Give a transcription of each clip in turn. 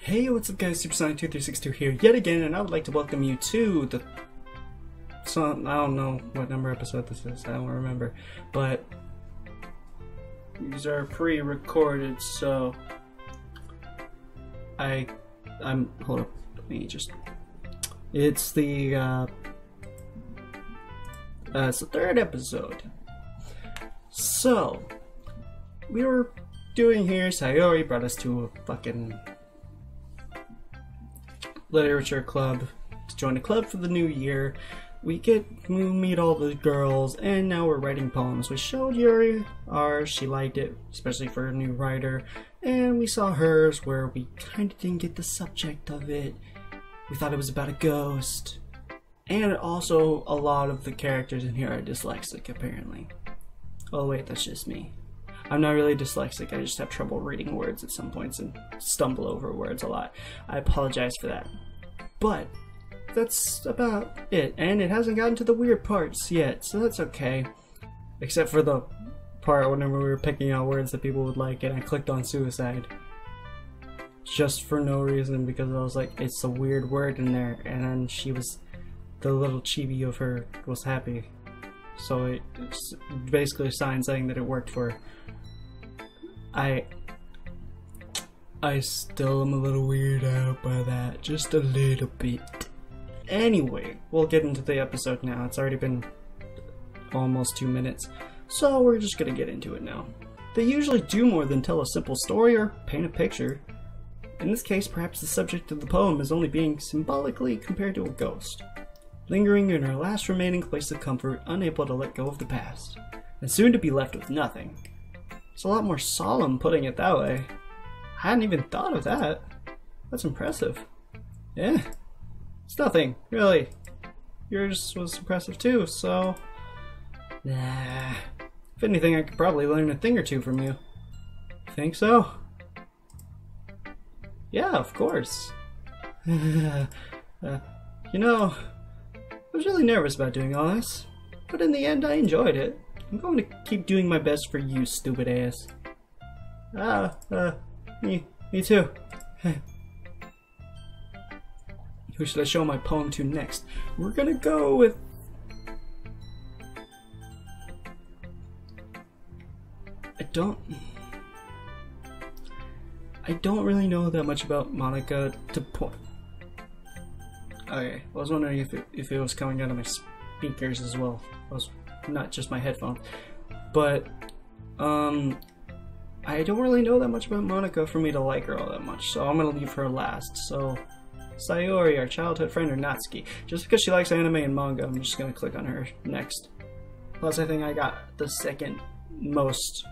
Hey, what's up guys, SuperSonic2362 here yet again, and I would like to welcome you to the... I don't know what number episode this is, I don't remember, but these are pre-recorded, so hold up, let me just... It's the third episode. So, we were doing here, Sayori brought us to a fucking literature club to join a club for the new year. We meet all the girls, and now we're writing poems. We showed Yuri ours, she liked it, especially for a new writer, and we saw hers where we kind of didn't get the subject of it. We thought it was about a ghost, and also a lot of the characters in here are dyslexic apparently. Oh wait, that's just me. I'm not really dyslexic, I just have trouble reading words at some points and stumble over words a lot. I apologize for that. But that's about it, and it hasn't gotten to the weird parts yet, so that's okay. Except for the part whenever we were picking out words that people would like, and I clicked on suicide. Just for no reason, because I was like, it's a weird word in there, and then the little chibi of her was happy. So it's basically a sign saying that it worked for her. I still am a little weirded out by that, just a little bit. Anyway, we'll get into the episode now. It's already been almost 2 minutes, so we're just gonna get into it now. They usually do more than tell a simple story or paint a picture. In this case, perhaps the subject of the poem is only being symbolically compared to a ghost, lingering in her last remaining place of comfort, unable to let go of the past, and soon to be left with nothing. It's a lot more solemn putting it that way. I hadn't even thought of that. That's impressive. Yeah, it's nothing, really. Yours was impressive too, so... Nah. If anything, I could probably learn a thing or two from you. Think so? Yeah, of course. You know, I was really nervous about doing all this, but in the end I enjoyed it. I'm going to keep doing my best for you, stupid ass. Me too. Who should I show my poem to next? We're gonna go with... I don't really know that much about Monica to point. Okay, I was wondering if it was coming out of my speakers as well. Not just my headphones. But, I don't really know that much about Monica for me to like her all that much, so I'm gonna leave her last. So, Sayori, our childhood friend, or Natsuki. Just because she likes anime and manga, I'm just gonna click on her next. Plus, I think I got the second most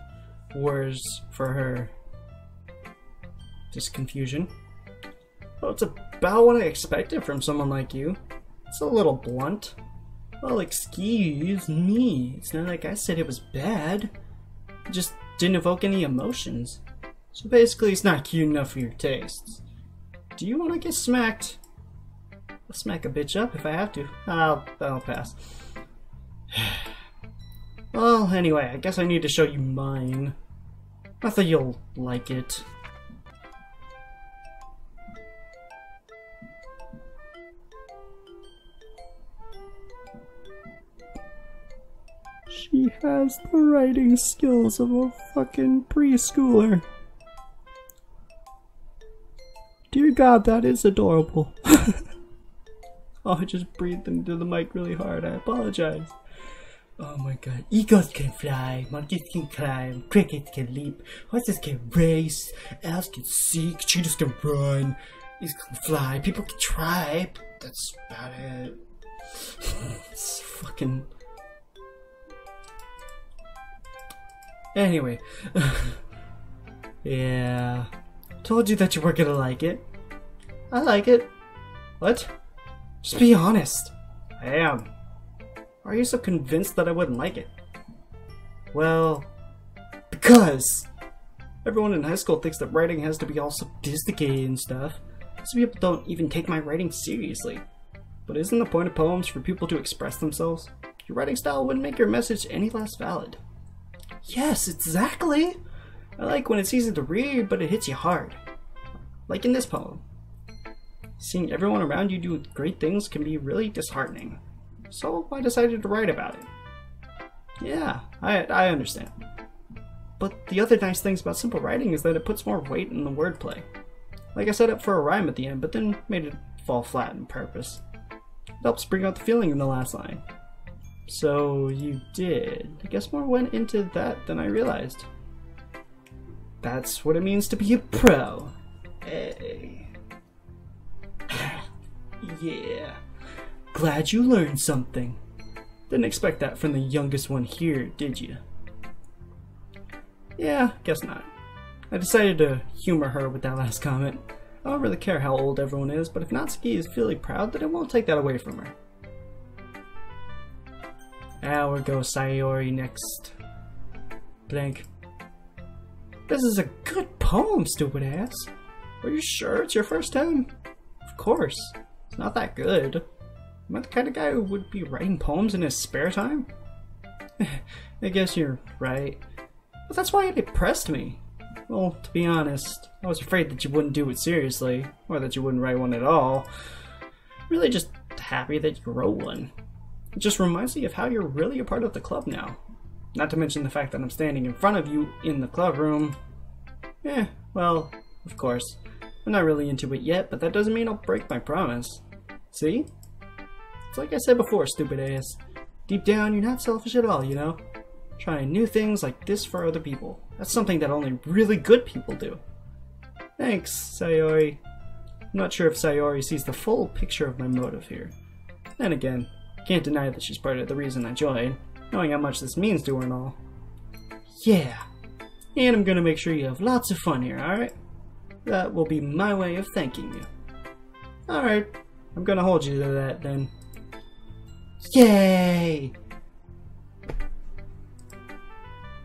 words for her. Just confusion. Well, it's about what I expected from someone like you. It's a little blunt. Well, excuse me. It's not like I said it was bad. It just didn't evoke any emotions. So basically, it's not cute enough for your tastes. Do you want to get smacked? I'll smack a bitch up if I have to. I'll pass. Well, anyway, I guess I need to show you mine. I thought you'll like it. She has the writing skills of a fucking preschooler. Dear God, that is adorable. Oh, I just breathed into the mic really hard. I apologize. Oh my God. Eagles can fly, monkeys can climb, crickets can leap, horses can race, owls can seek, cheetahs can run, eagles can fly, people can try, but that's about it. It's fucking... Anyway, yeah, told you that you weren't gonna like it. I like it. What? Just be honest. I am. Why are you so convinced that I wouldn't like it? Well, because everyone in high school thinks that writing has to be all sophisticated and stuff. Some people don't even take my writing seriously. But isn't the point of poems for people to express themselves? Your writing style wouldn't make your message any less valid. Yes, exactly! I like when it's easy to read, but it hits you hard. like in this poem. Seeing everyone around you do great things can be really disheartening. So I decided to write about it. Yeah, I understand. But the other nice things about simple writing is that it puts more weight in the wordplay. Like I set up for a rhyme at the end, but then made it fall flat on purpose. It helps bring out the feeling in the last line. So you did. I guess more went into that than I realized. That's what it means to be a pro. Hey. Yeah. Glad you learned something. Didn't expect that from the youngest one here, did you? Yeah, guess not. I decided to humor her with that last comment. I don't really care how old everyone is, but if Natsuki is feeling proud, then I won't take that away from her. Now we'll go Sayori next. Blank. This is a good poem, stupid ass. Are you sure it's your first time? Of course. It's not that good. Am I the kind of guy who would be writing poems in his spare time? I guess you're right. But that's why it impressed me. Well, to be honest, I was afraid that you wouldn't do it seriously, or that you wouldn't write one at all. Really just happy that you wrote one. It just reminds me of how you're really a part of the club now. Not to mention the fact that I'm standing in front of you in the club room. Well, of course. I'm not really into it yet, but that doesn't mean I'll break my promise. See? It's like I said before, stupid ass. Deep down, you're not selfish at all, you know? Trying new things like this for other people. That's something that only really good people do. Thanks, Sayori. I'm not sure if Sayori sees the full picture of my motive here. Then again, can't deny that she's part of the reason I joined, knowing how much this means to her and all. Yeah, and I'm gonna make sure you have lots of fun here, alright? That will be my way of thanking you. Alright, I'm gonna hold you to that then. Yay!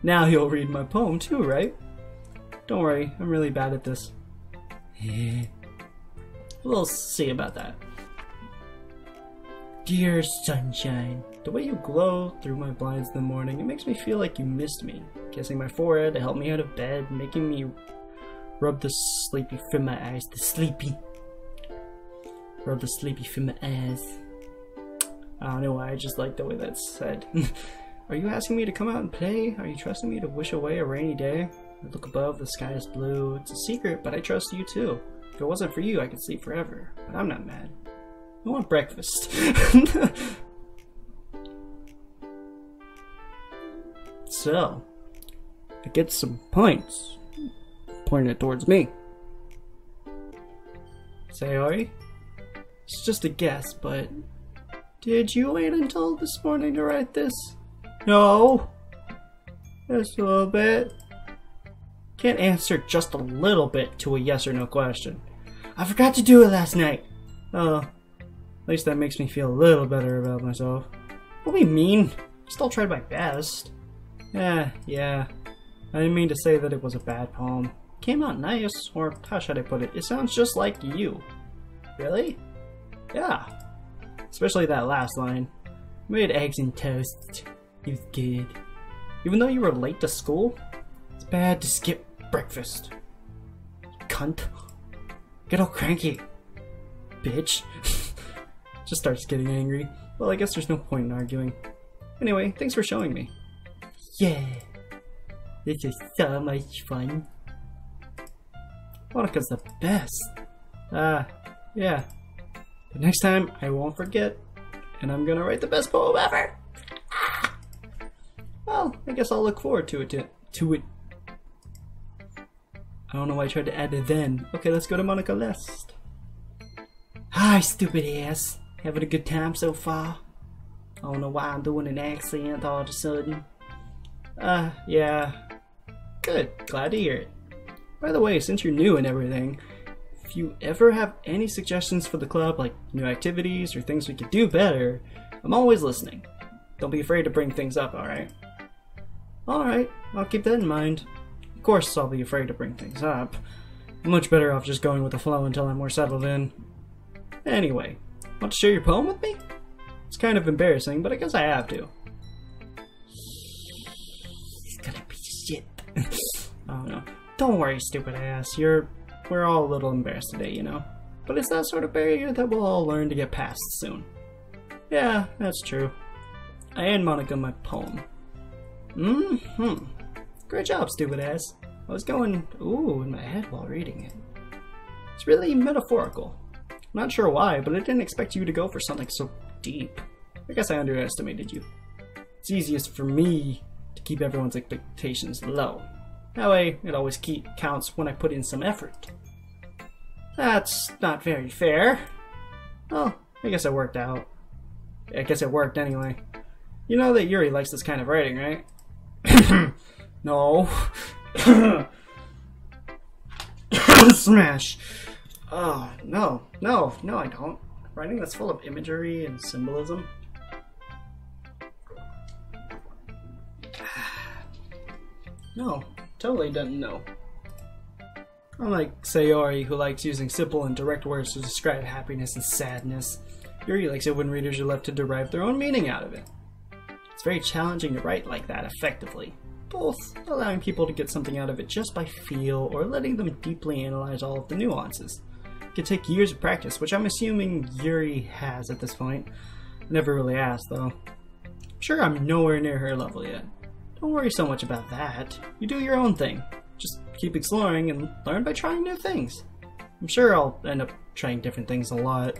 Now you'll read my poem too, right? Don't worry, I'm really bad at this. We'll see about that. Dear sunshine, the way you glow through my blinds in the morning, it makes me feel like you missed me. Kissing my forehead to help me out of bed, making me rub the sleepy from my eyes. Rub the sleepy from my eyes. I don't know why, I just like the way that's said. Are you asking me to come out and play? Are you trusting me to wish away a rainy day? I look above, the sky is blue. It's a secret, but I trust you too. If it wasn't for you, I could sleep forever. But I'm not mad. I want breakfast. So, I get some points. Pointing it towards me. Sayori? It's just a guess, but... Did you wait until this morning to write this? No. Just a little bit. Can't answer just a little bit to a yes or no question. I forgot to do it last night. Oh. At least that makes me feel a little better about myself. What do you mean? I still tried my best. Yeah. I didn't mean to say that it was a bad poem. It came out nice, or how should I put it? It sounds just like you. Really? Yeah. Especially that last line. We had eggs and toast. It was good. Even though you were late to school, it's bad to skip breakfast. Cunt. Get all cranky. Bitch. Just starts getting angry. Well, I guess there's no point in arguing. Anyway, thanks for showing me. Yeah. This is so much fun. Monika's the best. Yeah. But next time, I won't forget. And I'm gonna write the best poem ever. Well, I guess I'll look forward to it. I don't know why I tried to add a then. Okay, let's go to Monika List. Hi, stupid ass. Having a good time so far? I don't know why I'm doing an accent all of a sudden. Yeah. Good. Glad to hear it. By the way, since you're new and everything, if you ever have any suggestions for the club, like new activities or things we could do better, I'm always listening. Don't be afraid to bring things up, alright? Alright, I'll keep that in mind. Of course I'll be afraid to bring things up. I'm much better off just going with the flow until I'm more settled in. Anyway, want to share your poem with me? It's kind of embarrassing, but I guess I have to. He's gonna be shit. I don't know. Don't worry, stupid ass. You're we're all a little embarrassed today, you know? But it's that sort of barrier that we'll all learn to get past soon. Yeah, that's true. I hand Monica my poem. Great job, stupid ass. I was going, ooh, in my head while reading it. It's really metaphorical. I'm not sure why, but I didn't expect you to go for something so deep. I guess I underestimated you. It's easiest for me to keep everyone's expectations low. That way, it always counts when I put in some effort. That's not very fair. Oh, I guess it worked out. I guess it worked anyway. You know that Yuri likes this kind of writing, right? No. Smash. Oh, no, I don't. Writing that's full of imagery and symbolism. No, totally doesn't know. Unlike Sayori, who likes using simple and direct words to describe happiness and sadness, Yuri likes it when readers are left to derive their own meaning out of it. It's very challenging to write like that effectively, both allowing people to get something out of it just by feel or letting them deeply analyze all of the nuances. It can take years of practice, which I'm assuming Yuri has at this point. I never really asked, though. I'm sure I'm nowhere near her level yet. Don't worry so much about that. You do your own thing. Just keep exploring and learn by trying new things. I'm sure I'll end up trying different things a lot.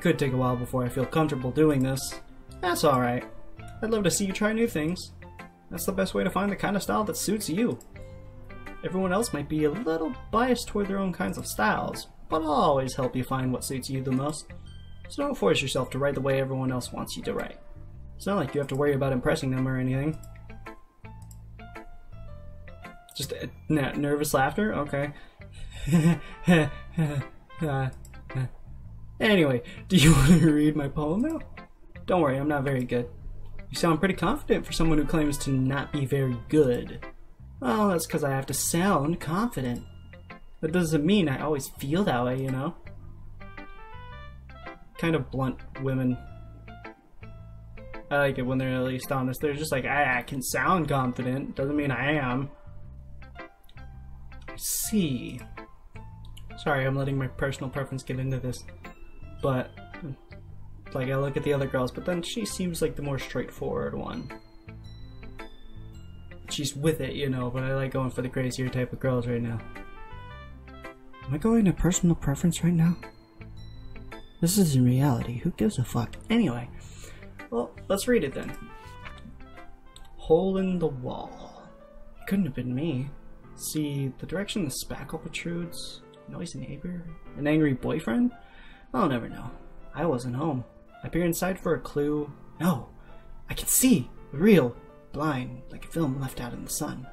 Could take a while before I feel comfortable doing this. That's alright. I'd love to see you try new things. That's the best way to find the kind of style that suits you. Everyone else might be a little biased toward their own kinds of styles, but I'll always help you find what suits you the most. So don't force yourself to write the way everyone else wants you to write. It's not like you have to worry about impressing them or anything. Just nervous laughter? Okay. Anyway, do you want to read my poem now? Don't worry, I'm not very good. You sound pretty confident for someone who claims to not be very good. Well, that's because I have to sound confident. That doesn't mean I always feel that way, you know? Kind of blunt women. I like it when they're at least honest. They're just like, I can sound confident. Doesn't mean I am. I see. Sorry, I'm letting my personal preference get into this. But, like, I look at the other girls, but then she seems like the more straightforward one. She's with it, you know, but I like going for the crazier type of girls right now. Am I going to personal preference right now? This is in reality. Who gives a fuck? Anyway, well, let's read it then. Hole in the wall. It couldn't have been me. See, the direction the spackle protrudes? Noisy neighbor? An angry boyfriend? I'll never know. I wasn't home. I peer inside for a clue. No! I can see! Real! Blind, like a film left out in the sun.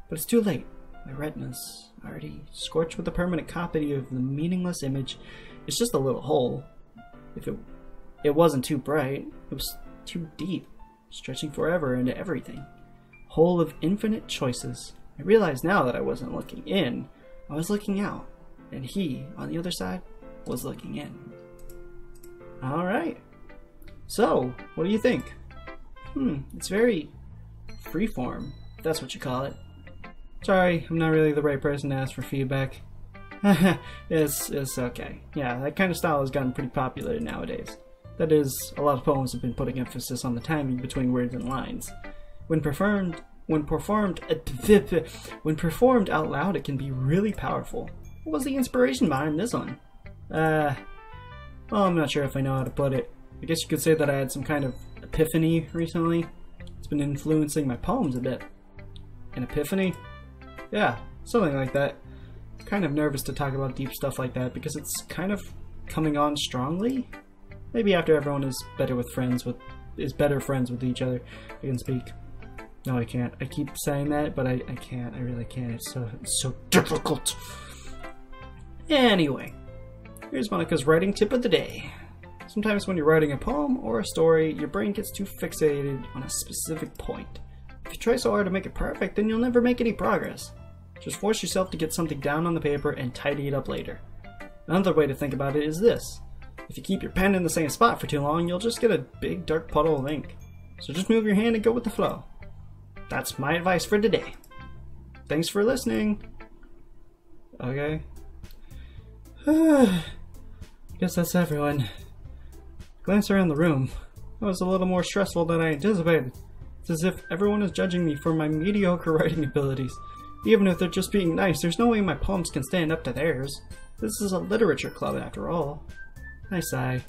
But it's too late. My retina's already scorched with a permanent copy of the meaningless image. It's just a little hole. If it wasn't too bright, it was too deep, stretching forever into everything. Hole of infinite choices. I realize now that I wasn't looking in, I was looking out, and he, on the other side, was looking in. Alright. So, what do you think? It's very freeform, if that's what you call it. Sorry, I'm not really the right person to ask for feedback. It's okay. Yeah, that kind of style has gotten pretty popular nowadays. That is, a lot of poems have been putting emphasis on the timing between words and lines. When performed out loud, it can be really powerful. What was the inspiration behind this one? Well, I'm not sure if I know how to put it. I guess you could say that I had some kind of epiphany recently. It's been influencing my poems a bit. An epiphany? Yeah, something like that. I'm kind of nervous to talk about deep stuff like that because it's kind of coming on strongly. Maybe after everyone is better friends with each other, I can speak. No, I can't. I keep saying that, but I can't. I really can't. It's so difficult. Anyway, here's Monica's writing tip of the day. Sometimes when you're writing a poem or a story, your brain gets too fixated on a specific point. If you try so hard to make it perfect, then you'll never make any progress. Just force yourself to get something down on the paper and tidy it up later. Another way to think about it is this. If you keep your pen in the same spot for too long, you'll just get a big dark puddle of ink. So just move your hand and go with the flow. That's my advice for today. Thanks for listening. Okay. Guess that's everyone. Glance around the room. It was a little more stressful than I anticipated. It's as if everyone is judging me for my mediocre writing abilities. Even if they're just being nice, there's no way my poems can stand up to theirs. This is a literature club after all. I sigh.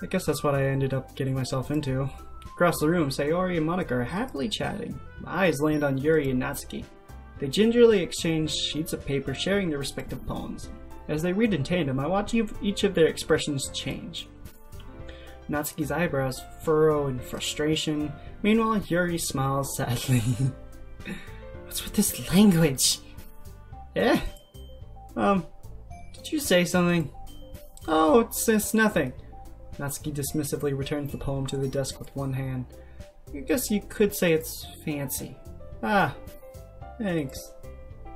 I guess that's what I ended up getting myself into. Across the room, Sayori and Monika are happily chatting. My eyes land on Yuri and Natsuki. They gingerly exchange sheets of paper, sharing their respective poems. As they read in tandem, I watch each of their expressions change. Natsuki's eyebrows furrow in frustration. Meanwhile, Yuri smiles sadly. What's with this language? Eh? Did you say something? Oh, it's nothing. Natsuki dismissively returns the poem to the desk with one hand. I guess you could say it's fancy. Ah, thanks.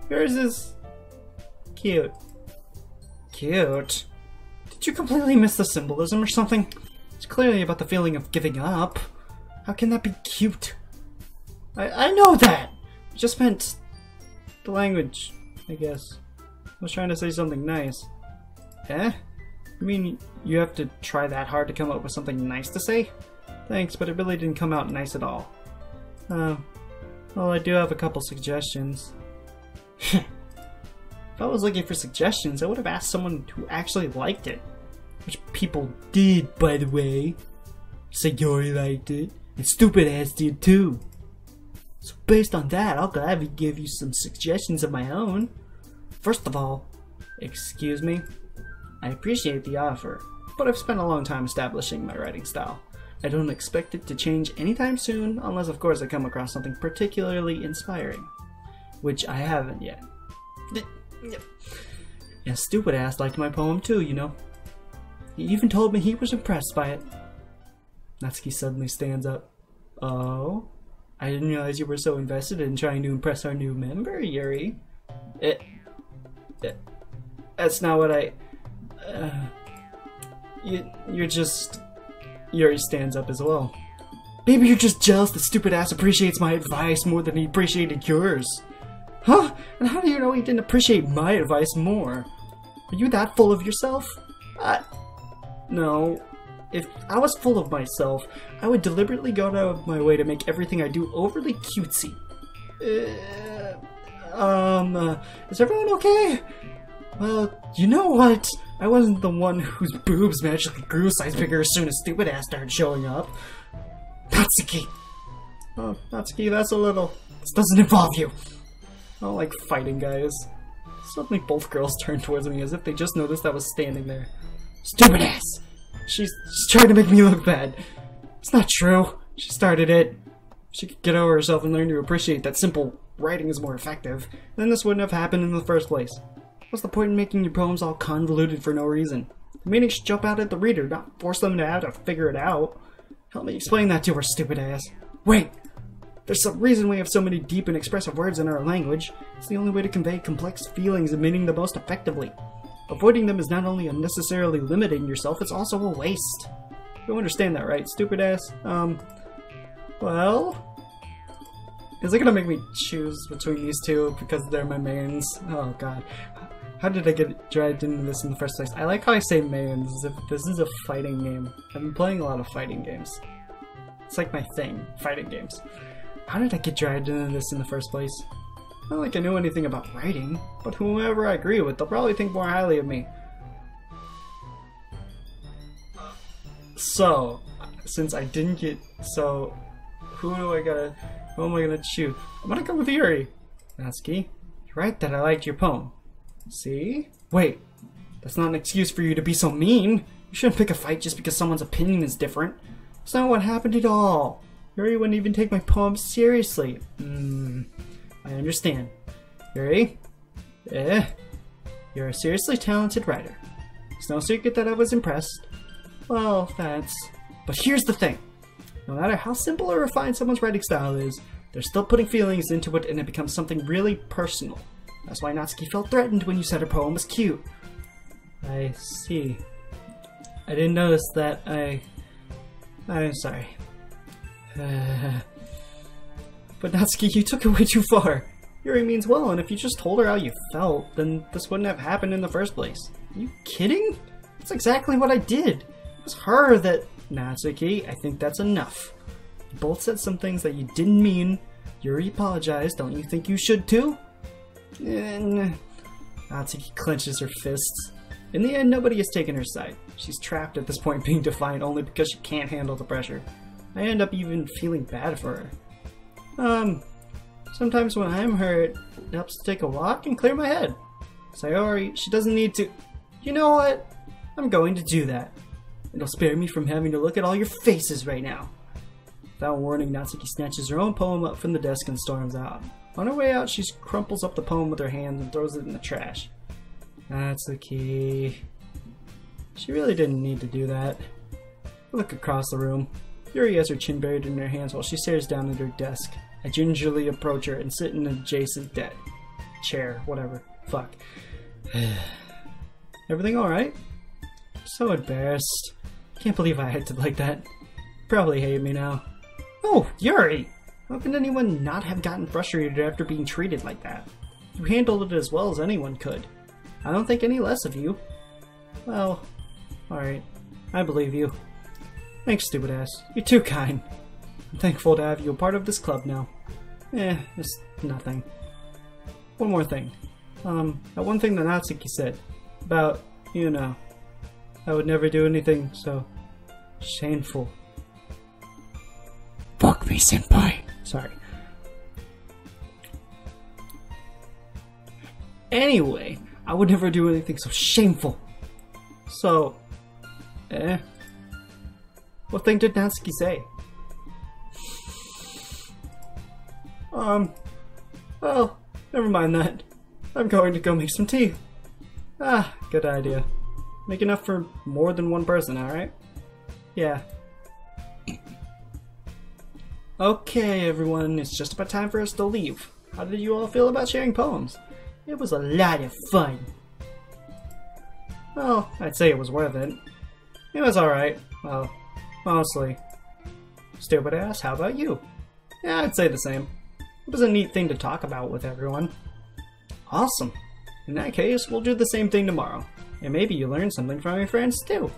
Yours is cute. Cute? Did you completely miss the symbolism or something? It's clearly about the feeling of giving up. How can that be cute? I know that! I just meant the language, I guess. I was trying to say something nice. Eh? You mean you have to try that hard to come up with something nice to say? Thanks, but it really didn't come out nice at all. Well, I do have a couple suggestions. If I was looking for suggestions, I would have asked someone who actually liked it. Which people did, by the way. Sayori liked it, and Stupid Ass did too. So based on that, I'll gladly give you some suggestions of my own. First of all, excuse me, I appreciate the offer, but I've spent a long time establishing my writing style. I don't expect it to change anytime soon, unless of course I come across something particularly inspiring. Which I haven't yet. Yeah, Stupid Ass liked my poem too, you know. He even told me he was impressed by it. Natsuki suddenly stands up. Oh? I didn't realize you were so invested in trying to impress our new member, Yuri. That's not what I... You're just... Yuri stands up as well. Maybe you're just jealous that Stupid Ass appreciates my advice more than he appreciated yours. Huh? And how do you know he didn't appreciate my advice more? Are you that full of yourself? No. If I was full of myself, I would deliberately go out of my way to make everything I do overly cutesy. Is everyone okay? Well, you know what? I wasn't the one whose boobs magically grew a size bigger as soon as Stupid Ass started showing up. Natsuki! Oh, Natsuki, that's a little... This doesn't involve you! I don't like fighting guys. Suddenly both girls turned towards me as if they just noticed I was standing there. Stupid Ass! She's trying to make me look bad. It's not true. She started it. If she could get over herself and learn to appreciate that simple writing is more effective, then this wouldn't have happened in the first place. What's the point in making your poems all convoluted for no reason? The meaning should jump out at the reader, not force them to have to figure it out. Help me explain that to her, Stupid Ass. Wait! There's some reason we have so many deep and expressive words in our language. It's the only way to convey complex feelings and meaning the most effectively. Avoiding them is not only unnecessarily limiting yourself, it's also a waste. You understand that, right, Stupid Ass? Well... Is it gonna make me choose between these two because they're my mains? Oh god. How did I get dragged into this in the first place? I like how I say mains as if this is a fighting game. I've been playing a lot of fighting games. It's like my thing, fighting games. How did I get dragged into this in the first place? Not like I knew anything about writing, but whoever I agree with, they'll probably think more highly of me. So, since I didn't get... So, who am I gonna choose? I'm gonna go with Yuri. Natsuki, you're right that I liked your poem. See? Wait, that's not an excuse for you to be so mean. You shouldn't pick a fight just because someone's opinion is different. That's not what happened at all. Yuri wouldn't even take my poem seriously. I understand. Yuri? You're a seriously talented writer. It's no secret that I was impressed. Well, thanks. But here's the thing. No matter how simple or refined someone's writing style is, they're still putting feelings into it and it becomes something really personal. That's why Natsuki felt threatened when you said her poem was cute. I see. I didn't notice that. I'm sorry. But Natsuki, you took it way too far. Yuri means well, and if you just told her how you felt, then this wouldn't have happened in the first place. Are you kidding? That's exactly what I did. It was her that... Natsuki, I think that's enough. You both said some things that you didn't mean. Yuri apologized. Don't you think you should too? Natsuki clenches her fists. In the end, nobody has taken her side. She's trapped at this point, being defiant only because she can't handle the pressure. I end up even feeling bad for her. Sometimes when I'm hurt, it helps to take a walk and clear my head. Sayori, she doesn't need to... You know what? I'm going to do that. It'll spare me from having to look at all your faces right now. Without warning, Natsuki snatches her own poem up from the desk and storms out. On her way out, she crumples up the poem with her hands and throws it in the trash. Natsuki... She really didn't need to do that. I look across the room. Yuri has her chin buried in her hands while she stares down at her desk. I gingerly approach her and sit in an adjacent chair, whatever. Fuck. Everything alright? So embarrassed. Can't believe I acted like that. Probably hate me now. Oh, Yuri! How can anyone not have gotten frustrated after being treated like that? You handled it as well as anyone could. I don't think any less of you. Well, alright. I believe you. Thanks, stupid ass. You're too kind. I'm thankful to have you a part of this club now. It's nothing. One more thing. That one thing that Natsuki said. About, you know, I would never do anything so shameful. Fuck me, senpai. Sorry. Anyway, I would never do anything so shameful. So, what thing did Natsuki say? Well, never mind that. I'm going to go make some tea. Good idea. Make enough for more than one person, alright? Yeah. Okay, everyone, it's just about time for us to leave. How did you all feel about sharing poems? It was a lot of fun. Well, I'd say it was worth it. It was alright. Well, mostly. Stupid ass, how about you? Yeah, I'd say the same. It was a neat thing to talk about with everyone. Awesome. In that case, we'll do the same thing tomorrow. And maybe you learn something from your friends too.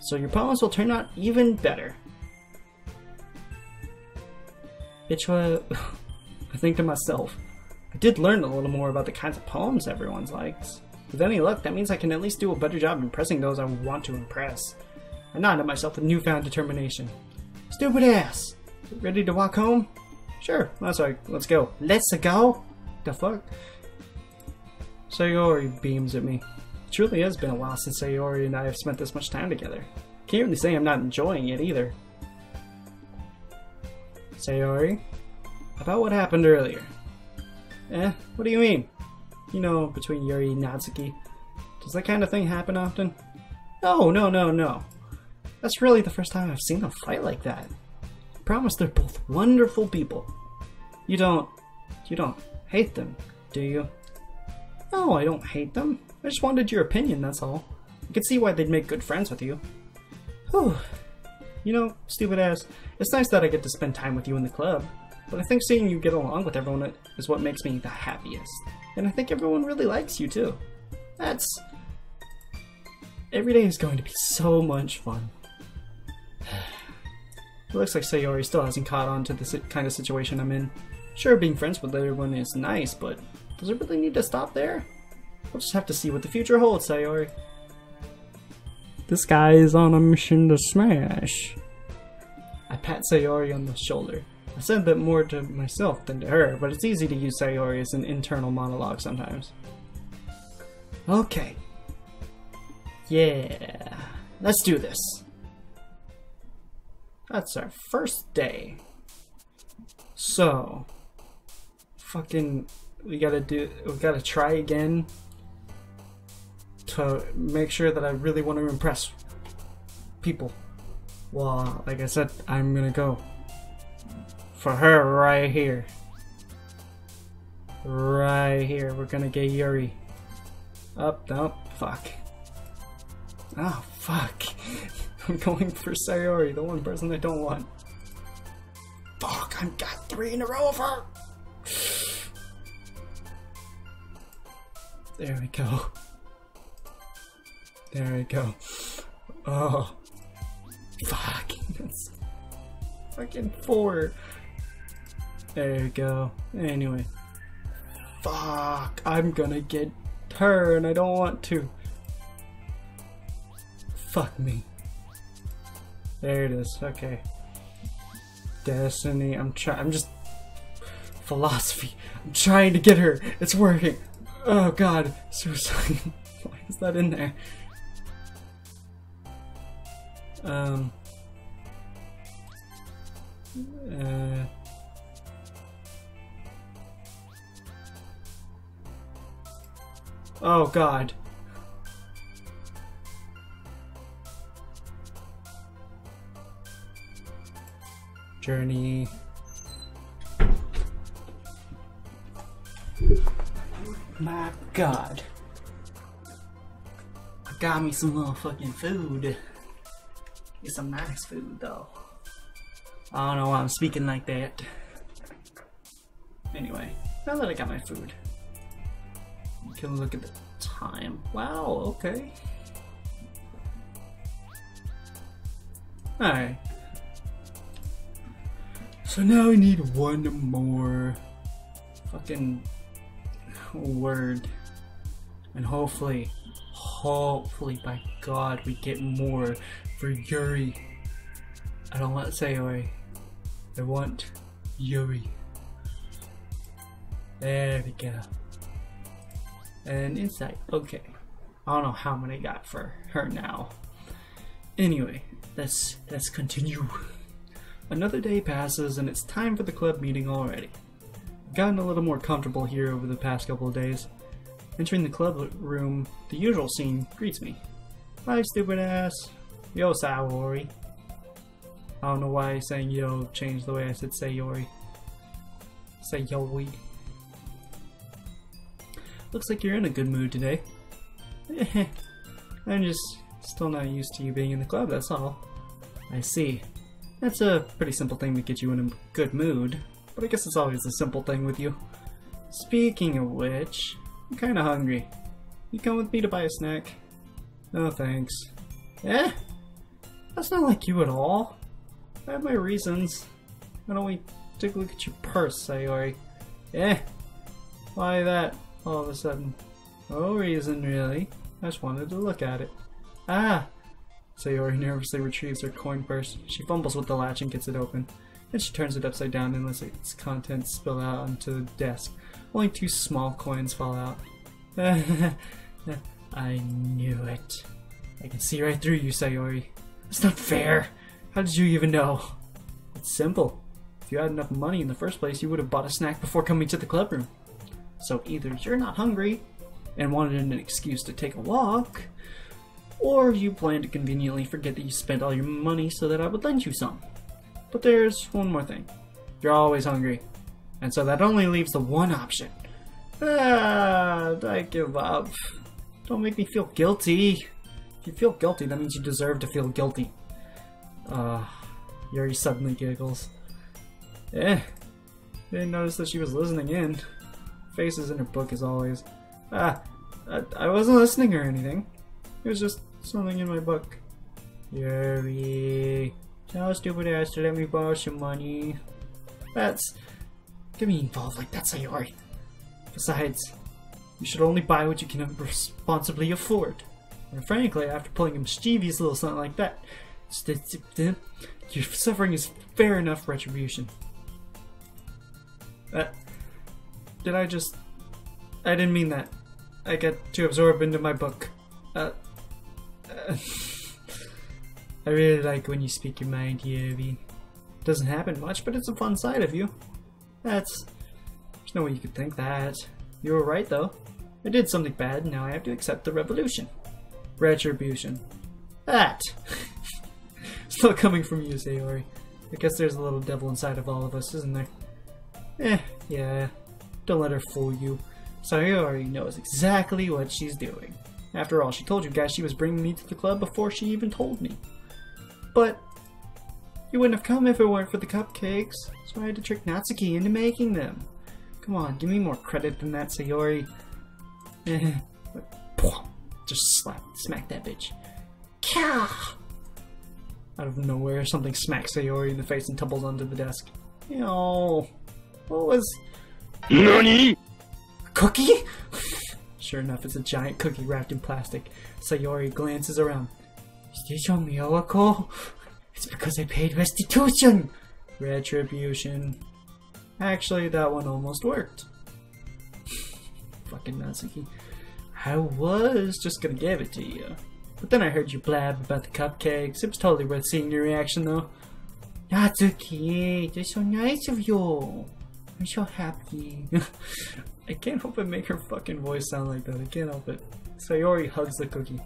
So your poems will turn out even better. I think to myself, I did learn a little more about the kinds of poems everyone likes. With any luck, that means I can at least do a better job impressing those I want to impress. I nodded at myself with newfound determination. Stupid ass! Ready to walk home? Sure, that's right, let's go. Let's go? The fuck? Sayori beams at me. It truly has been a while since Sayori and I have spent this much time together. Can't really say I'm not enjoying it either. Sayori? About what happened earlier? What do you mean? You know, between Yuri and Natsuki. Does that kind of thing happen often? Oh, no. That's really the first time I've seen them fight like that. I promise they're both wonderful people. You don't hate them, do you? No, I don't hate them. I just wanted your opinion, that's all. I could see why they'd make good friends with you. Whew. You know, stupid ass, it's nice that I get to spend time with you in the club, but I think seeing you get along with everyone is what makes me the happiest. And I think everyone really likes you too. Every day is going to be so much fun. It looks like Sayori still hasn't caught on to the kind of situation I'm in. Sure, being friends with everyone is nice, but does it really need to stop there? We'll just have to see what the future holds, Sayori. This guy is on a mission to smash. I pat Sayori on the shoulder. I said that more to myself than to her, but it's easy to use Sayori as an internal monologue sometimes. Okay. Yeah. Let's do this. That's our first day. So, we gotta try again to make sure that I really want to impress people. Well, like I said, I'm gonna go for her right here. Right here, we're gonna get Yuri. Up, no, fuck. Oh, fuck. I'm going for Sayori, the one person I don't want. Fuck, I've got 3 in a row of her! There we go. There we go. Oh. Fuck. That's fucking 4. There we go. Anyway. Fuck. I'm gonna get her and I don't want to. Fuck me. There it is. Okay. Destiny. I'm just... Philosophy. I'm trying to get her. It's working. Oh god. Suicide. Why is that in there? Oh god. Journey. My god. I got me some motherfucking food. Get some nice food though. I don't know why I'm speaking like that. Anyway, now that I got my food, you can look at the time. Wow, okay. Alright. So now we need one more fucking word. And hopefully by God we get more for Yuri. I don't want Sayori. I want Yuri. There we go. And insight. Okay. I don't know how many I got for her now. Anyway, let's continue. Another day passes and it's time for the club meeting already. I've gotten a little more comfortable here over the past couple of days. Entering the club room, the usual scene greets me. Hi, stupid ass. Yo, Sayori. I don't know why saying yo changed the way I said Sayori. Sayori. Looks like you're in a good mood today. I'm just still not used to you being in the club, that's all. I see. That's a pretty simple thing to get you in a good mood, but I guess it's always a simple thing with you. Speaking of which, I'm kinda hungry. You come with me to buy a snack? No thanks. Eh? That's not like you at all. I have my reasons. Why don't we take a look at your purse, Sayori? Eh? Why that, all of a sudden? No reason, really. I just wanted to look at it. Ah! Sayori nervously retrieves her coin purse. She fumbles with the latch and gets it open. Then she turns it upside down and lets its contents spill out onto the desk. Only 2 small coins fall out. I knew it. I can see right through you, Sayori. It's not fair! How did you even know? It's simple. If you had enough money in the first place, you would have bought a snack before coming to the club room. So either you're not hungry and wanted an excuse to take a walk, or you plan to conveniently forget that you spent all your money so that I would lend you some. But there's one more thing. You're always hungry. And so that only leaves the one option. Ah, I give up. Don't make me feel guilty. If you feel guilty, that means you deserve to feel guilty. Yuri suddenly giggles. Didn't notice that she was listening in. Faces in her book as always. I wasn't listening or anything. It was just something in my book. Yuri, tell stupid ass to let me borrow some money. Get me involved like that, Sayori. Besides, you should only buy what you can responsibly afford. And frankly, after pulling a mischievous little something like that, your suffering is fair enough retribution. I didn't mean that. I got too absorbed into my book. I really like when you speak your mind, Yuri. Doesn't happen much, but it's a fun side of you. There's no way you could think that. You were right, though. I did something bad, and now I have to accept the revolution. Retribution. That! Still coming from you, Sayori. I guess there's a little devil inside of all of us, isn't there? Yeah. Don't let her fool you. Sayori knows exactly what she's doing. After all, she told you guys she was bringing me to the club before she even told me. But you wouldn't have come if it weren't for the cupcakes, so I had to trick Natsuki into making them. Come on, give me more credit than that, Sayori. Just smack that bitch. Kah! Out of nowhere, something smacks Sayori in the face and tumbles onto the desk. Yo, what was... NANI?! Cookie? Sure enough, it's a giant cookie wrapped in plastic. Sayori glances around. Is this a miracle? It's because I paid restitution! Retribution. Actually, that one almost worked. Fucking Natsuki. I was just gonna give it to you. But then I heard you blab about the cupcakes. It was totally worth seeing your reaction, though. Natsuki, they're so nice of you. I'm so happy. I can't help but make her fucking voice sound like that. I can't help it. Sayori hugs the cookie.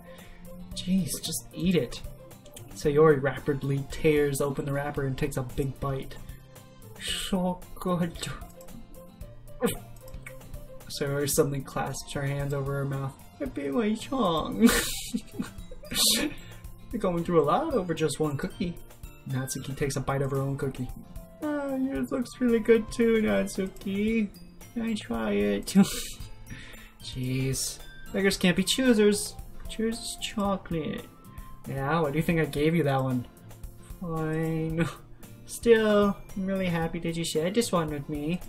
Jeez, just eat it. Sayori rapidly tears open the wrapper and takes a big bite. So good. Sayori suddenly clasps her hands over her mouth. It be my tongue. You're going through a lot over just one cookie. Natsuki takes a bite of her own cookie. Oh, yours looks really good too, Natsuki. Can I try it? Jeez. Beggars can't be choosers. Choose chocolate. Yeah, why do you think I gave you that one? Fine. Still, I'm really happy that you shared this one with me.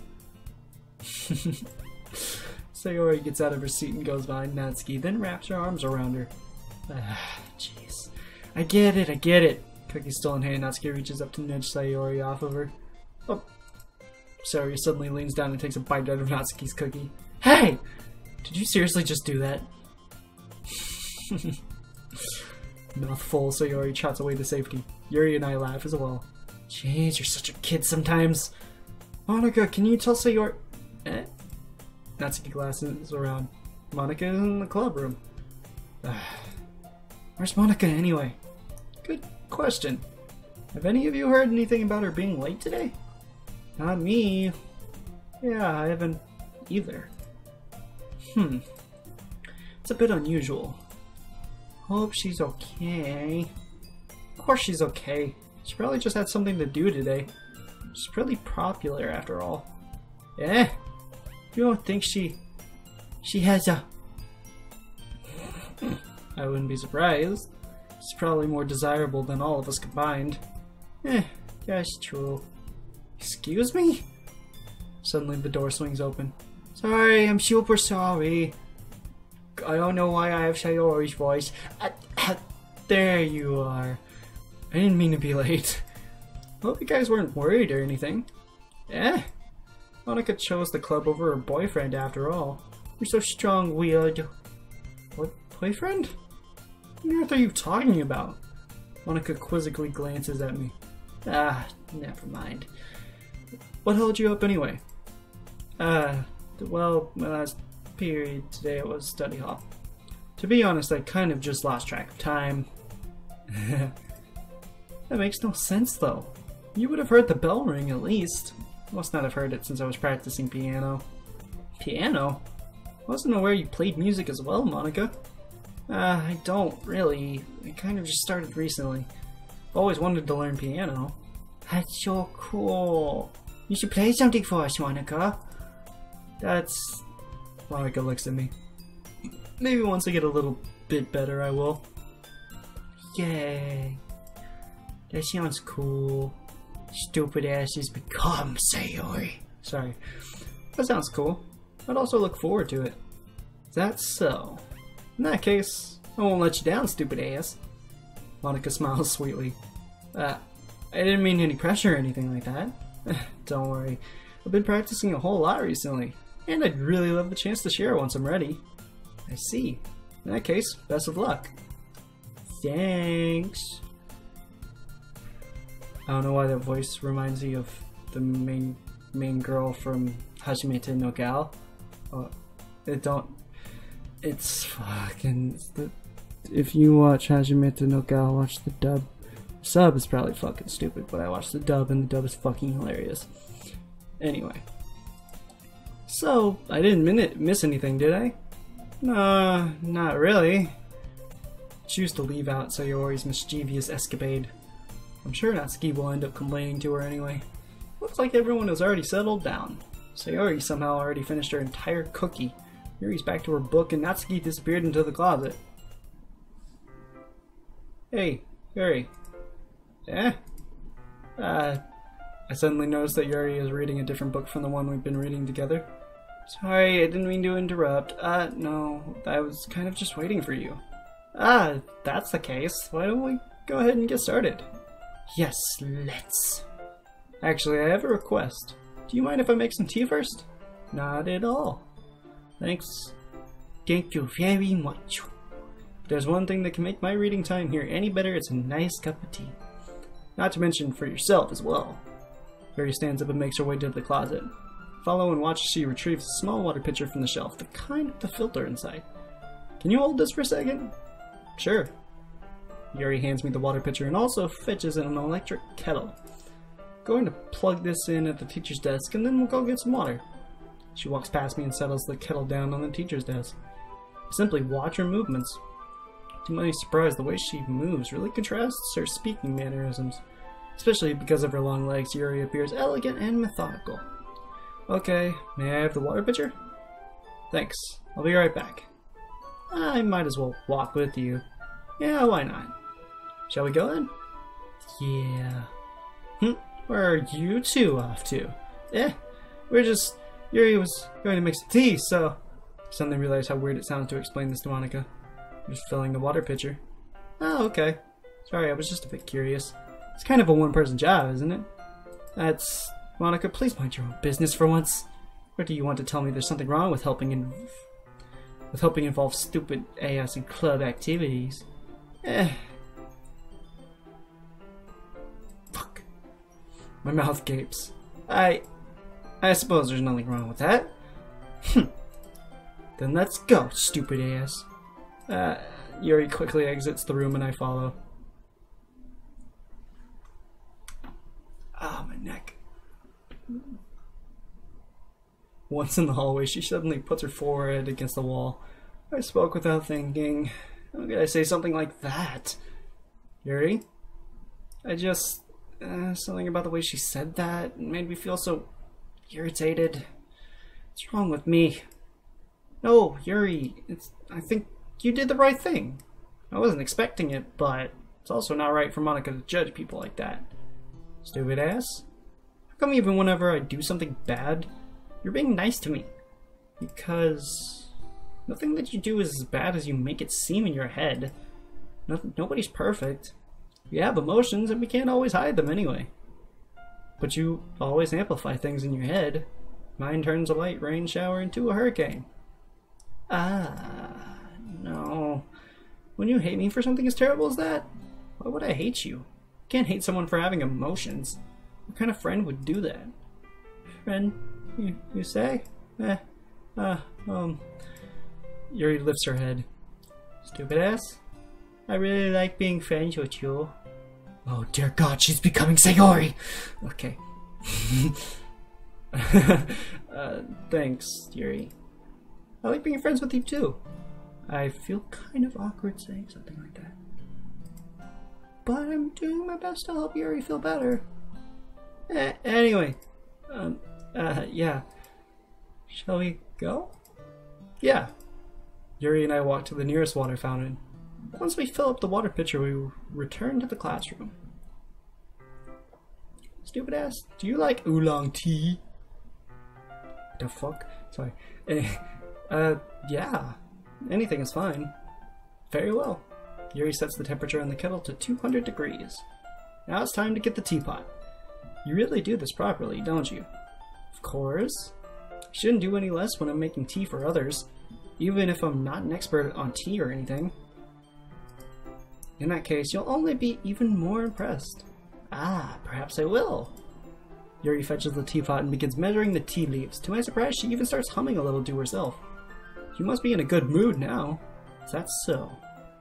Sayori gets out of her seat and goes behind Natsuki, then wraps her arms around her. Jeez. I get it. Cookie still in hand, Natsuki reaches up to nudge Sayori off of her. Oh. Sayori suddenly leans down and takes a bite out of Natsuki's cookie. Hey! Did you seriously just do that? Mouth full, Sayori trots away to safety. Yuri and I laugh as well. Jeez, you're such a kid sometimes. Monika, can you tell Sayori... Natsuki glances around. Monika is in the club room. Where's Monika anyway? Good question. Have any of you heard anything about her being late today? Not me. Yeah, I haven't either. It's a bit unusual. Hope she's okay. Of course she's okay. She probably just had something to do today. She's pretty popular after all. Eh? You don't think she has a... I wouldn't be surprised. She's probably more desirable than all of us combined. That's true. Excuse me? Suddenly the door swings open. Sorry, I'm super sorry. I don't know why I have Sayori's voice. There you are. I didn't mean to be late. Hope you guys weren't worried or anything. Monika chose the club over her boyfriend after all. You're so strong-willed. What boyfriend? What on earth are you talking about? Monika quizzically glances at me. Never mind. What held you up anyway? Well, my last period today was study hall. To be honest, I kind of just lost track of time. That makes no sense though. You would have heard the bell ring at least. I must not have heard it since I was practicing piano. Piano? I wasn't aware you played music as well, Monika. I don't really. I kind of just started recently. I've always wanted to learn piano. That's so cool. You should play something for us, Monika. That's... Monika looks at me. Maybe once I get a little bit better, I will. Yay. That sounds cool. Stupid asses become Sayori. Sorry. That sounds cool. I'd also look forward to it. That's so. In that case, I won't let you down, stupid ass. Monika smiles sweetly. I didn't mean any pressure or anything like that. Don't worry. I've been practicing a whole lot recently, and I'd really love the chance to share once I'm ready. I see. In that case, best of luck. Thanks. I don't know why that voice reminds me of the main girl from Hajimete no Gal. It's fucking... If you watch Hajimete no Gal, watch the dub. Sub is probably fucking stupid, but I watched the dub and the dub is fucking hilarious. Anyway. So, I didn't miss anything, did I? Nah, not really. Choose to leave out Sayori's mischievous escapade. I'm sure Natsuki will end up complaining to her anyway. Looks like everyone has already settled down. Sayori somehow already finished her entire cookie. Yuri's back to her book and Natsuki disappeared into the closet. Hey, Yuri. Eh? I suddenly noticed that Yuri is reading a different book from the one we've been reading together. Sorry, I didn't mean to interrupt. No, I was kind of just waiting for you. That's the case. Why don't we go ahead and get started? Yes, let's. Actually, I have a request. Do you mind if I make some tea first? Not at all. Thanks. Thank you very much. If there's one thing that can make my reading time here any better, it's a nice cup of tea. Not to mention for yourself as well. Yuri stands up and makes her way to the closet. Follow and watch as she retrieves a small water pitcher from the shelf, the kind with the filter inside. Can you hold this for a second? Sure. Yuri hands me the water pitcher and also fetches an electric kettle. Going to plug this in at the teacher's desk and then we'll go get some water. She walks past me and settles the kettle down on the teacher's desk. I simply watch her movements. To my surprise, the way she moves really contrasts her speaking mannerisms. Especially because of her long legs, Yuri appears elegant and methodical. Okay, may I have the water pitcher? Thanks. I'll be right back. I might as well walk with you. Yeah, why not? Shall we go then? Yeah. Where are you two off to? Yuri was going to make some tea, so... Suddenly realized how weird it sounded to explain this to Monica. Just filling the water pitcher. Oh, okay. Sorry, I was just a bit curious. It's kind of a one-person job, isn't it? Monica, please mind your own business for once. Or do you want to tell me there's something wrong with helping involve stupid AS and club activities? Fuck. My mouth gapes. I suppose there's nothing wrong with that. Then let's go, stupid ass. Yuri quickly exits the room and I follow. Ah, my neck. Once in the hallway, she suddenly puts her forehead against the wall. I spoke without thinking. How could I say something like that? Yuri? Something about the way she said that made me feel so irritated. What's wrong with me? No, Yuri, I think you did the right thing. I wasn't expecting it, but it's also not right for Monica to judge people like that. Stupid ass. How come even whenever I do something bad, you're being nice to me? Because nothing that you do is as bad as you make it seem in your head. Nobody's perfect. We have emotions and we can't always hide them anyway. But you always amplify things in your head. Mine turns a light rain shower into a hurricane. No. When you hate me for something as terrible as that, why would I hate you? I can't hate someone for having emotions. What kind of friend would do that? Friend, you say? Yuri lifts her head. Stupid ass. I really like being friends with you. Oh dear God, she's becoming Sayori! Okay. Thanks, Yuri. I like being friends with you too. I feel kind of awkward saying something like that. But I'm doing my best to help Yuri feel better. Anyway. Yeah. Shall we go? Yeah. Yuri and I walk to the nearest water fountain. Once we fill up the water pitcher, we return to the classroom. Stupid ass, do you like oolong tea? The fuck? Sorry. Yeah. Anything is fine. Very well. Yuri sets the temperature on the kettle to 200 degrees. Now it's time to get the teapot. You really do this properly, don't you? Of course. I shouldn't do any less when I'm making tea for others, even if I'm not an expert on tea or anything. In that case, you'll only be even more impressed. Perhaps I will. Yuri fetches the teapot and begins measuring the tea leaves. To my surprise, she even starts humming a little to herself. You must be in a good mood now. Is that so?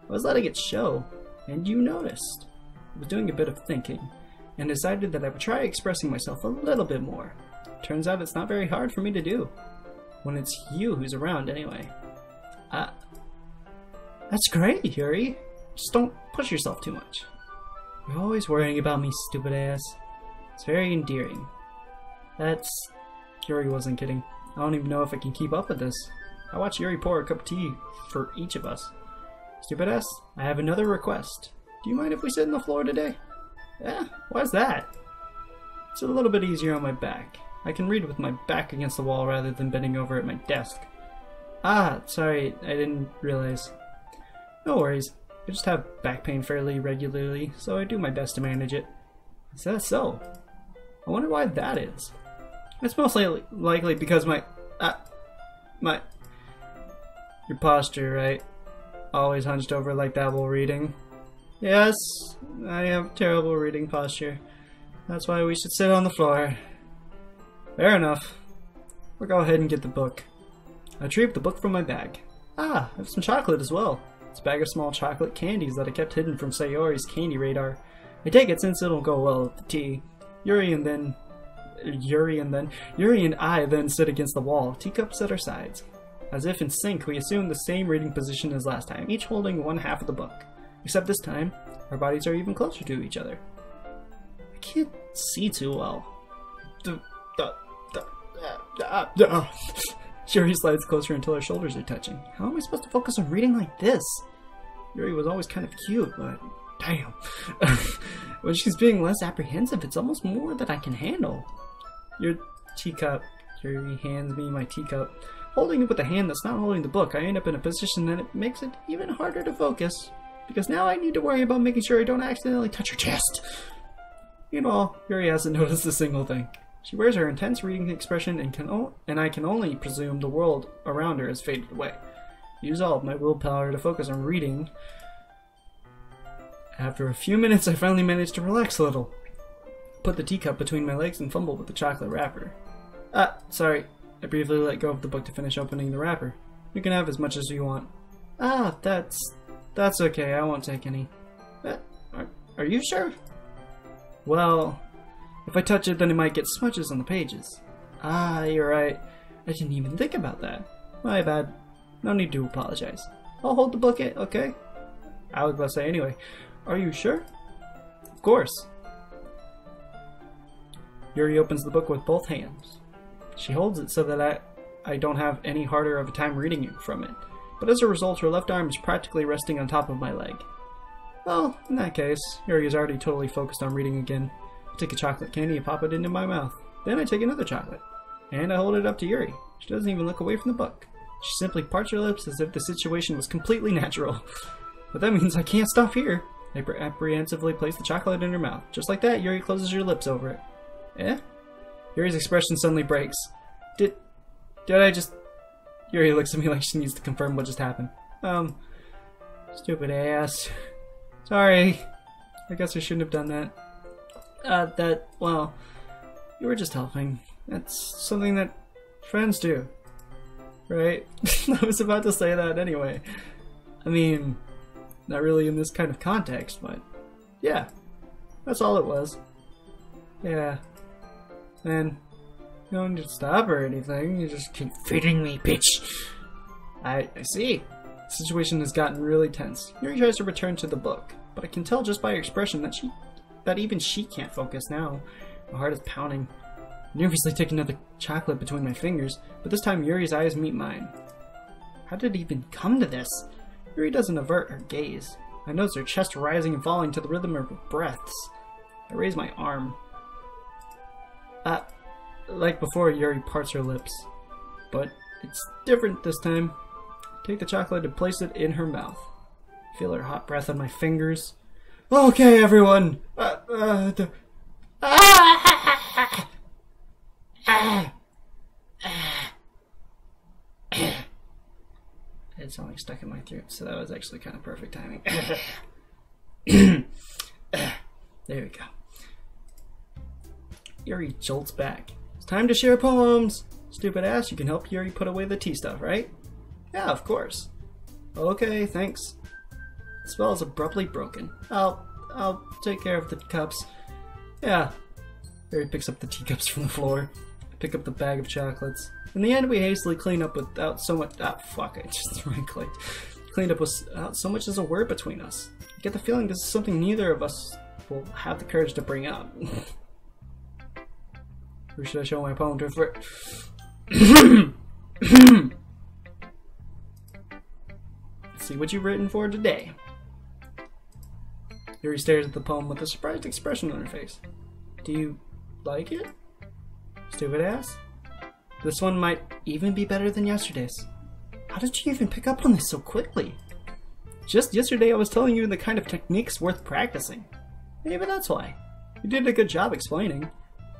I was letting it show, and you noticed. I was doing a bit of thinking, and decided that I would try expressing myself a little bit more. Turns out it's not very hard for me to do. When it's you who's around, anyway. That's great, Yuri. Just don't push yourself too much. You're always worrying about me, stupid ass. It's very endearing. Yuri wasn't kidding. I don't even know if I can keep up with this. I watch Yuri pour a cup of tea for each of us. Stupid ass, I have another request. Do you mind if we sit on the floor today? Yeah, why's that? It's a little bit easier on my back. I can read with my back against the wall rather than bending over at my desk. Ah, sorry, I didn't realize. No worries. I just have back pain fairly regularly, so I do my best to manage it. Is that so? I wonder why that is. It's mostly likely because your posture, right? Always hunched over like that while reading. Yes, I have terrible reading posture. That's why we should sit on the floor. Fair enough. We'll go ahead and get the book. I retrieved the book from my bag. Ah, I have some chocolate as well. It's a bag of small chocolate candies that I kept hidden from Sayori's candy radar. I take it since it'll go well with the tea. Yuri and I then sit against the wall, teacups at our sides. As if in sync, we assume the same reading position as last time, each holding one half of the book. Except this time, our bodies are even closer to each other. I can't see too well. Yuri slides closer until our shoulders are touching. How am I supposed to focus on reading like this? Yuri was always kind of cute, but damn. When she's being less apprehensive, it's almost more that I can handle. Your teacup. Yuri hands me my teacup. Holding it with a hand that's not holding the book, I end up in a position that it makes it even harder to focus. Because now I need to worry about making sure I don't accidentally touch her chest. Meanwhile, Yuri hasn't noticed a single thing. She wears her intense reading expression and I can only presume the world around her has faded away. Use all of my willpower to focus on reading. After a few minutes, I finally managed to relax a little. Put the teacup between my legs and fumble with the chocolate wrapper. Sorry. I briefly let go of the book to finish opening the wrapper. You can have as much as you want. That's okay. I won't take any. Are you sure? Well, if I touch it, then it might get smudges on the pages. Ah, you're right. I didn't even think about that. My bad. No need to apologize. I'll hold the book, okay? I was about to say anyway. Are you sure? Of course. Yuri opens the book with both hands. She holds it so that I don't have any harder of a time reading it from it. But as a result, her left arm is practically resting on top of my leg. Well, in that case, Yuri is already totally focused on reading again. I take a chocolate candy and pop it into my mouth. Then I take another chocolate. And I hold it up to Yuri. She doesn't even look away from the book. She simply parts her lips as if the situation was completely natural. But that means I can't stop here. I apprehensively place the chocolate in her mouth. Just like that, Yuri closes her lips over it. Eh? Yuri's expression suddenly breaks. Did I just... Yuri looks at me like she needs to confirm what just happened. Stupid ass. Sorry. I guess I shouldn't have done that. Well, you were just helping. That's something that friends do. Right? I was about to say that anyway. I mean, not really in this kind of context, but yeah. That's all it was. Yeah. And you don't need to stop or anything. You just keep feeding me, bitch. I see. The situation has gotten really tense. Yuri tries to return to the book, but I can tell just by her expression that even she can't focus now. My heart is pounding. I nervously take another chocolate between my fingers, but this time Yuri's eyes meet mine. How did it even come to this? Yuri doesn't avert her gaze. I notice her chest rising and falling to the rhythm of her breaths. I raise my arm. Like before, Yuri parts her lips. But it's different this time. Take the chocolate and place it in her mouth. Feel her hot breath on my fingers. Okay, everyone! It's only stuck in my throat, so that was actually kind of perfect timing. There we go. Yuri jolts back. It's time to share poems! Stupid ass, you can help Yuri put away the tea stuff, right? Yeah, of course. Okay, thanks. The spell is abruptly broken. I'll take care of the cups. Yeah. Yuri picks up the teacups from the floor. I pick up the bag of chocolates. In the end, we hastily clean up without so much. Fuck! I just right-clicked. Cleaned up without so much as a word between us. I get the feeling this is something neither of us will have the courage to bring up. Or should I show my poem to her? Let's see what you've written for today. Yuri stared at the poem with a surprised expression on her face. Do you like it? Stupid ass. This one might even be better than yesterday's. How did you even pick up on this so quickly? Just yesterday I was telling you the kind of techniques worth practicing. Maybe that's why. You did a good job explaining.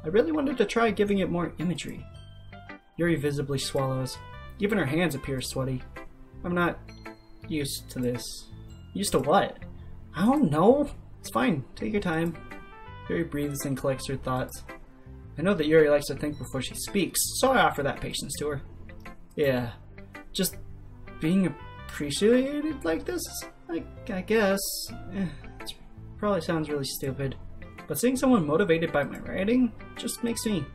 I really wanted to try giving it more imagery. Yuri visibly swallows. Even her hands appear sweaty. I'm not used to this. Used to what? I don't know. It's fine. Take your time. Yuri breathes and collects her thoughts. I know that Yuri likes to think before she speaks, so I offer that patience to her. Yeah. Just being appreciated like this? I guess. It probably sounds really stupid. But seeing someone motivated by my writing just makes me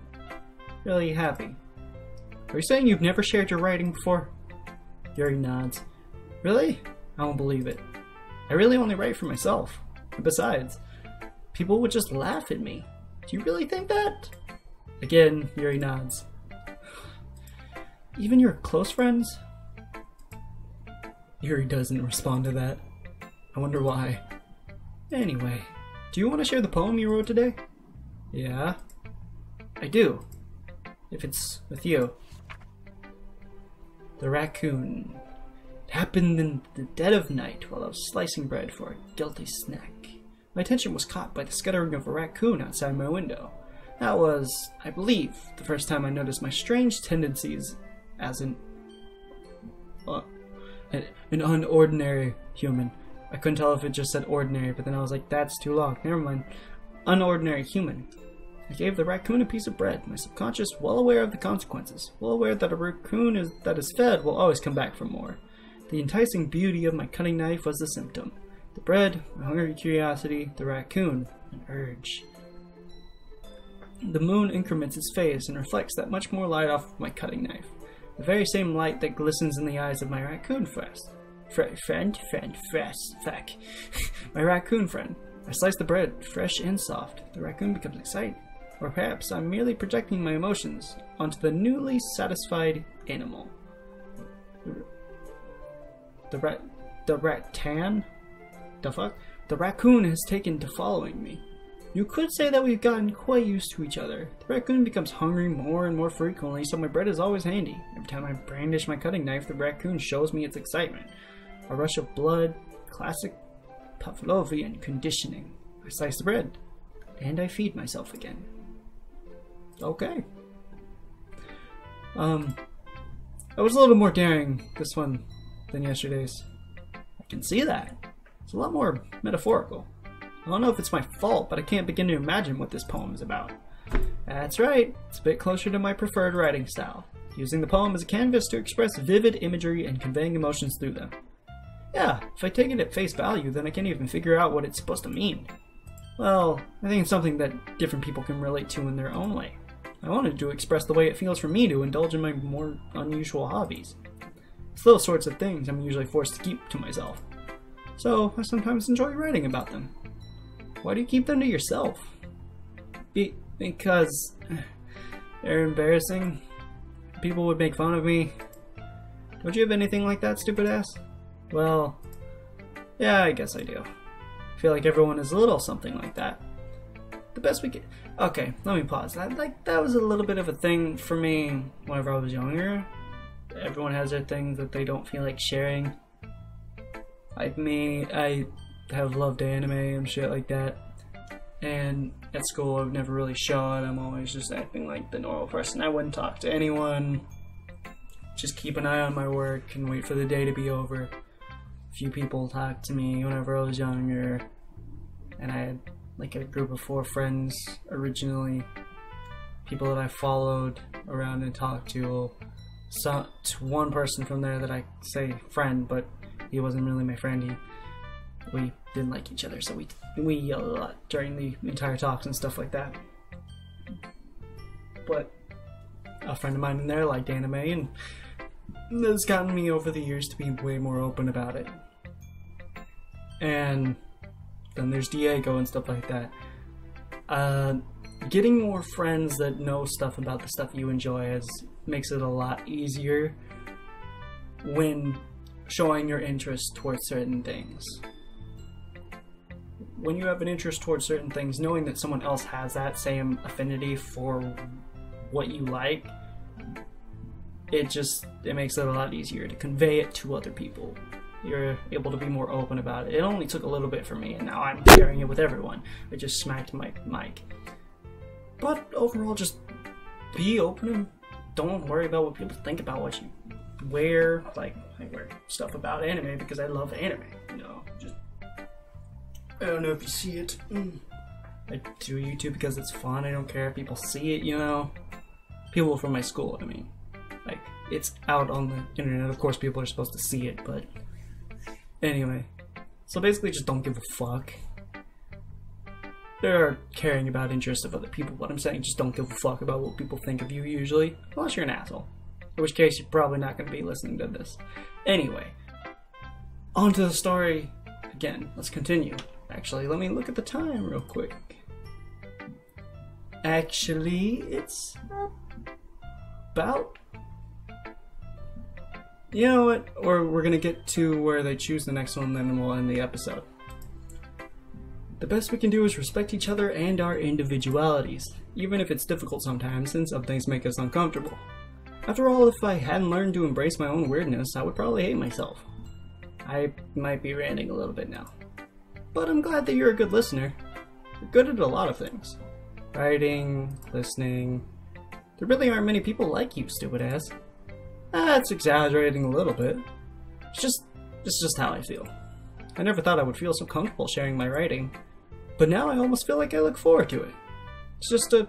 really happy. Are you saying you've never shared your writing before? Yuri nods. Really? I won't believe it. I really only write for myself. And besides, people would just laugh at me. Do you really think that? Again, Yuri nods. Even your close friends? Yuri doesn't respond to that. I wonder why. Anyway, do you want to share the poem you wrote today? Yeah. I do. If it's with you. The raccoon. It happened in the dead of night while I was slicing bread for a guilty snack. My attention was caught by the scuttering of a raccoon outside my window. That was, I believe, the first time I noticed my strange tendencies as an unordinary human. I couldn't tell if it just said ordinary, but then I was like, that's too long. Never mind. Unordinary human. I gave the raccoon a piece of bread, my subconscious well aware of the consequences, well aware that a raccoon that is fed will always come back for more. The enticing beauty of my cutting knife was the symptom. The bread, my hungry curiosity, the raccoon, an urge. The moon increments its phase and reflects that much more light off of my cutting knife. The very same light that glistens in the eyes of my raccoon friend. My raccoon friend. I slice the bread, fresh and soft. The raccoon becomes excited. Or perhaps I'm merely projecting my emotions onto the newly satisfied animal. The rattan? The fuck? The raccoon has taken to following me. You could say that we've gotten quite used to each other. The raccoon becomes hungry more and more frequently, so my bread is always handy. Every time I brandish my cutting knife, the raccoon shows me its excitement. A rush of blood, classic Pavlovian conditioning. I slice the bread, and I feed myself again. Okay. I was a little more daring this one than yesterday's. I can see that. It's a lot more metaphorical. I don't know if it's my fault, but I can't begin to imagine what this poem is about. That's right, it's a bit closer to my preferred writing style, using the poem as a canvas to express vivid imagery and conveying emotions through them. Yeah, if I take it at face value, then I can't even figure out what it's supposed to mean. Well, I think it's something that different people can relate to in their own way. I wanted to express the way it feels for me to indulge in my more unusual hobbies. It's those sorts of things I'm usually forced to keep to myself. So, I sometimes enjoy writing about them. Why do you keep them to yourself? Because they're embarrassing. People would make fun of me. Don't you have anything like that, stupid ass? Well, yeah, I guess I do. I feel like everyone is a little something like that. The best we can... Okay, let me pause. That was a little bit of a thing for me whenever I was younger. Everyone has their things that they don't feel like sharing. Like me, I have loved anime and shit like that. And at school, I would never really show it. I'm always just acting like the normal person. I wouldn't talk to anyone. Just keep an eye on my work and wait for the day to be over. A few people talked to me whenever I was younger. And I had like a group of 4 friends originally. People that I followed around and talked to. So, one person from there that I say friend, but he wasn't really my friend. We didn't like each other, so we yelled a lot during the entire talks and stuff like that. But a friend of mine in there liked anime, and it's gotten me over the years to be way more open about it. And then there's Diego and stuff like that. Getting more friends that know stuff about the stuff you enjoy makes it a lot easier when showing your interest towards certain things. when you have an interest towards certain things, knowing that someone else has that same affinity for what you like, it makes it a lot easier to convey it to other people. You're able to be more open about it. It only took a little bit for me, and now I'm sharing it with everyone. I just smacked my mic. But overall, just be open and don't worry about what people think about what you wear. Like, I wear stuff about anime because I love anime, you know. Just, I don't know if you see it. I do YouTube because it's fun. I don't care if people see it, you know. People from my school, I mean. Like, it's out on the internet. Of course, people are supposed to see it, but anyway. So basically, just don't give a fuck. They're caring about interests of other people, but I'm saying just don't give a fuck about what people think of you usually, unless you're an asshole. In which case, you're probably not going to be listening to this. Anyway, on to the story again. Let's continue. Actually, let me look at the time real quick. Actually, it's about... You know what? Or we're going to get to where they choose the next one, then we'll end the episode. The best we can do is respect each other and our individualities, even if it's difficult sometimes and some things make us uncomfortable. After all, if I hadn't learned to embrace my own weirdness, I would probably hate myself. I might be ranting a little bit now. But I'm glad that you're a good listener. You're good at a lot of things. Writing, listening. There really aren't many people like you, stupid ass. That's exaggerating a little bit. It's just how I feel. I never thought I would feel so comfortable sharing my writing. But now I almost feel like I look forward to it. It's just a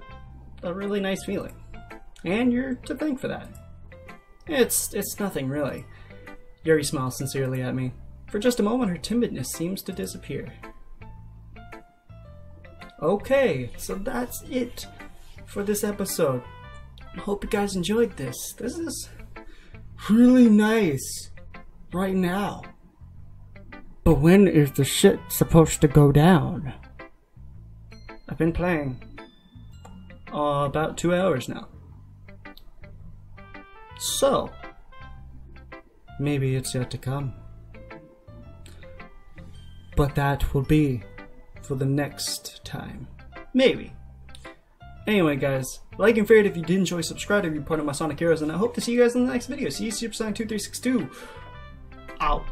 really nice feeling. And you're to thank for that. It's nothing really. Yuri smiles sincerely at me. For just a moment her timidness seems to disappear. Okay, so that's it for this episode. I hope you guys enjoyed this. This is really nice right now. But when is the shit supposed to go down? I've been playing about 2 hours now. So, maybe it's yet to come. But that will be for the next time. Maybe. Anyway, guys, like and favorite if you did enjoy, subscribe if you're part of my Sonic Heroes, and I hope to see you guys in the next video. See you, Super Sonic 2362. Out.